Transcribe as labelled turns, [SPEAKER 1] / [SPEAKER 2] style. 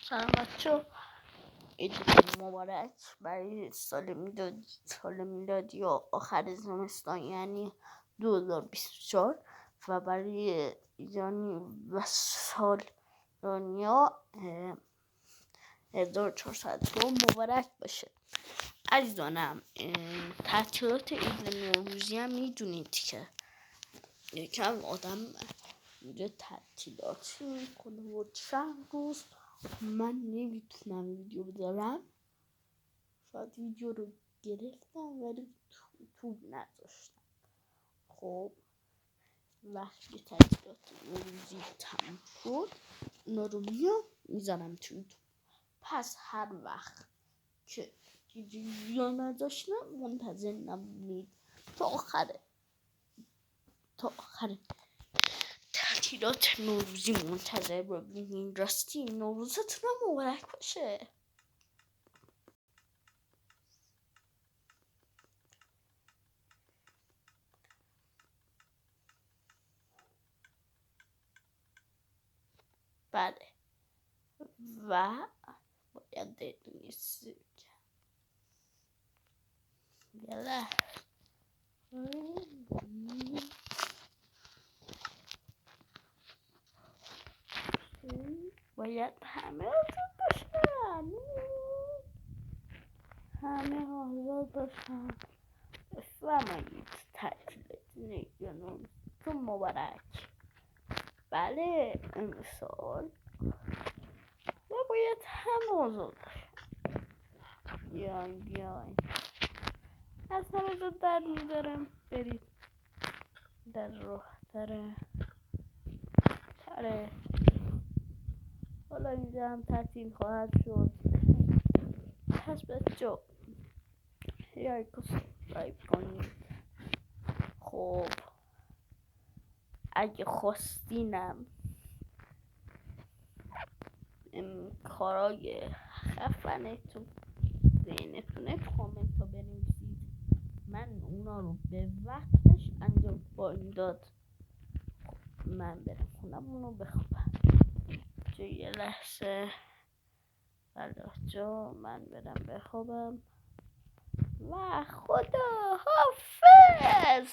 [SPEAKER 1] سلام بچه، عید مبارک برای سال میلادی و آخر زمستان، یعنی 2024 و برای ایرانی و سال دنیا 1402 مبارک باشه. عزیزانم، تعطیلات عید نوروزی هم میدونید که یکم آدم اینجا تعطیلاتی میکنه و چند روز من نمیتونم ویدیو بذارم. شاید ویدیو رو گرفتم ولی یوتیوب نذاشتم. خب وقتی تعطیلات نوروزی تموم شد اونا رو میذارم تو یوتیوب. پس هر وقت که ویدیو نذاشتم منتظر نمونید تا آخر تعطیلات نوروزی منتظر ببینین. راستی نوروزتون مبارک باشه. بله و باید بدونید باید همه آزاد باشن، همه آزاد باشن. بفرمایید تعطیلات نوروزتون مبارک. بله امسال و باید همه آزاد باشن. بیاین از همه جا در میذارم، برید در راه تره. حالا اینجا هم تعطیل خواهد شد. پس بچه لایک و سابسکرایب کنید. خب اگه خواستینم کارای خفنتون ذهنتونه کامنت ها بنویسید، من اونا رو به وقتش انجام خواهیم داد. من برم خونم اونو بخوابم. یه لحظه بلاشو من برم بخوابم و خدا حافظ.